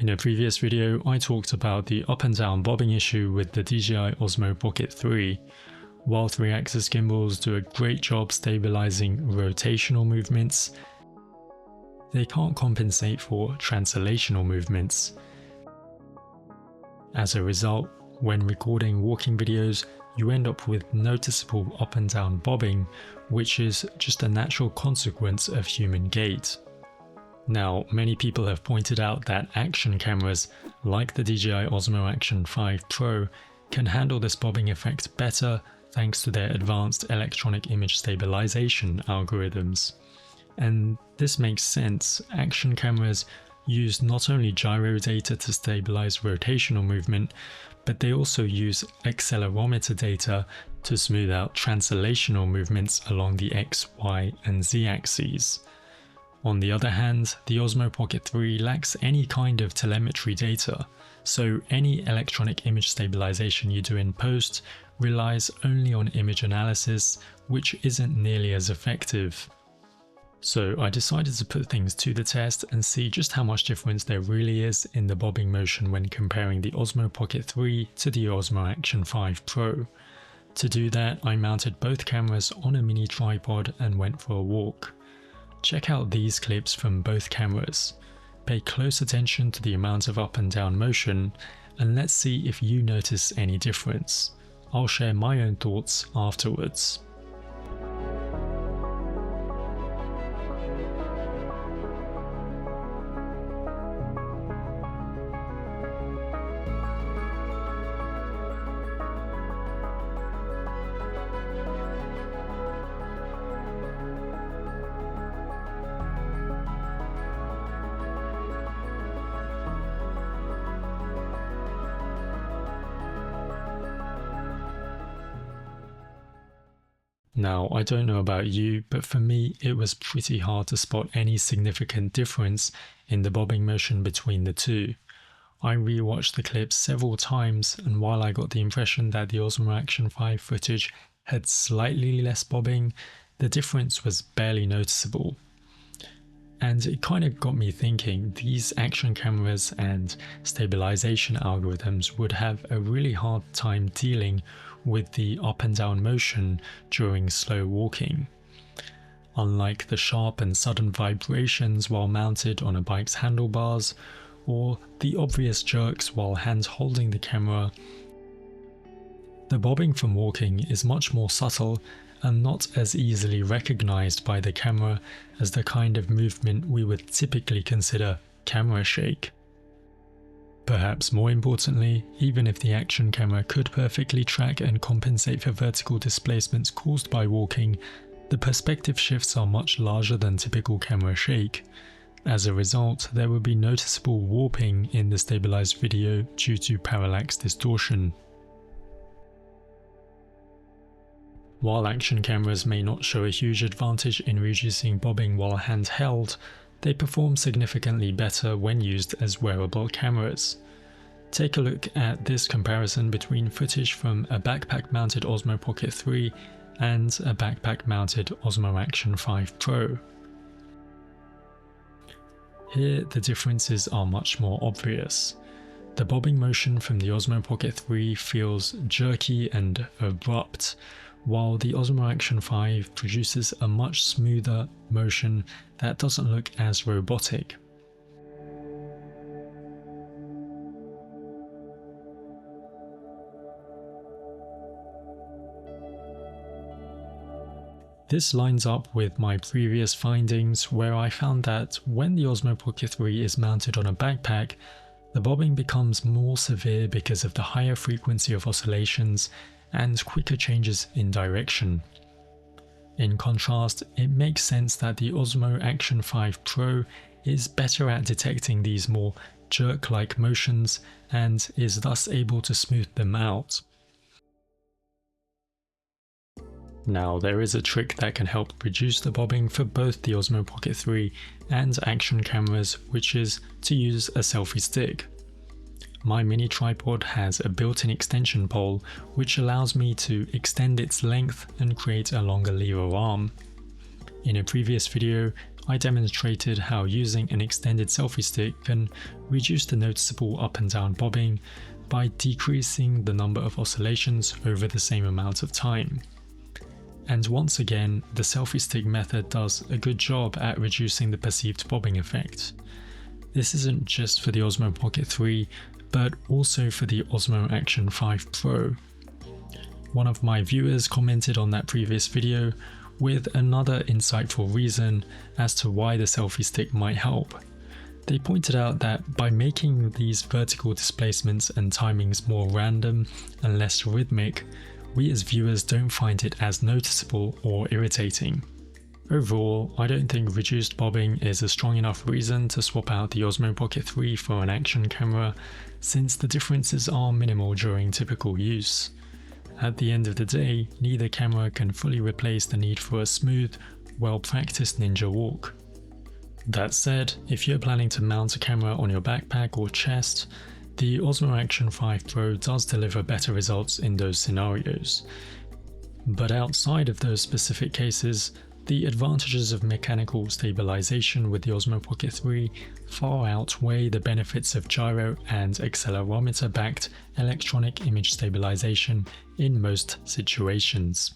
In a previous video, I talked about the up and down bobbing issue with the DJI Osmo Pocket 3. While 3-axis gimbals do a great job stabilizing rotational movements, they can't compensate for translational movements. As a result, when recording walking videos, you end up with noticeable up and down bobbing, which is just a natural consequence of human gait. Now, many people have pointed out that action cameras, like the DJI Osmo Action 5 Pro, can handle this bobbing effect better thanks to their advanced Electronic Image Stabilization algorithms. And this makes sense. Action cameras use not only gyro data to stabilize rotational movement, but they also use accelerometer data to smooth out translational movements along the X, Y, and Z axes. On the other hand, the Osmo Pocket 3 lacks any kind of telemetry data, so any electronic image stabilization you do in post relies only on image analysis, which isn't nearly as effective. So I decided to put things to the test and see just how much difference there really is in the bobbing motion when comparing the Osmo Pocket 3 to the Osmo Action 5 Pro. To do that, I mounted both cameras on a mini tripod and went for a walk. Check out these clips from both cameras. Pay close attention to the amount of up and down motion, and let's see if you notice any difference. I'll share my own thoughts afterwards. Now, I don't know about you, but for me it was pretty hard to spot any significant difference in the bobbing motion between the two. I rewatched the clips several times, and while I got the impression that the Osmo Action 5 footage had slightly less bobbing, the difference was barely noticeable. And it kind of got me thinking, these action cameras and stabilization algorithms would have a really hard time dealing with the up and down motion during slow walking. Unlike the sharp and sudden vibrations while mounted on a bike's handlebars, or the obvious jerks while hands holding the camera, the bobbing from walking is much more subtle and not as easily recognized by the camera as the kind of movement we would typically consider camera shake. Perhaps more importantly, even if the action camera could perfectly track and compensate for vertical displacements caused by walking, the perspective shifts are much larger than typical camera shake. As a result, there would be noticeable warping in the stabilized video due to parallax distortion. While action cameras may not show a huge advantage in reducing bobbing while handheld, they perform significantly better when used as wearable cameras. Take a look at this comparison between footage from a backpack-mounted Osmo Pocket 3 and a backpack-mounted Osmo Action 5 Pro. Here, the differences are much more obvious. The bobbing motion from the Osmo Pocket 3 feels jerky and abrupt, while the Osmo Action 5 produces a much smoother motion that doesn't look as robotic. This lines up with my previous findings where I found that when the Osmo Pocket 3 is mounted on a backpack, the bobbing becomes more severe because of the higher frequency of oscillations and quicker changes in direction. In contrast, it makes sense that the Osmo Action 5 Pro is better at detecting these more jerk-like motions and is thus able to smooth them out. Now, there is a trick that can help reduce the bobbing for both the Osmo Pocket 3 and action cameras, which is to use a selfie stick. My mini tripod has a built-in extension pole which allows me to extend its length and create a longer lever arm. In a previous video, I demonstrated how using an extended selfie stick can reduce the noticeable up and down bobbing by decreasing the number of oscillations over the same amount of time. And once again, the selfie stick method does a good job at reducing the perceived bobbing effect. This isn't just for the Osmo Pocket 3, but also for the Osmo Action 5 Pro. One of my viewers commented on that previous video with another insightful reason as to why the selfie stick might help. They pointed out that by making these vertical displacements and timings more random and less rhythmic, we as viewers don't find it as noticeable or irritating. Overall, I don't think reduced bobbing is a strong enough reason to swap out the Osmo Pocket 3 for an action camera, since the differences are minimal during typical use. At the end of the day, neither camera can fully replace the need for a smooth, well-practiced ninja walk. That said, if you're planning to mount a camera on your backpack or chest, the Osmo Action 5 Pro does deliver better results in those scenarios. But outside of those specific cases, the advantages of mechanical stabilization with the Osmo Pocket 3 far outweigh the benefits of gyro and accelerometer-backed electronic image stabilization in most situations.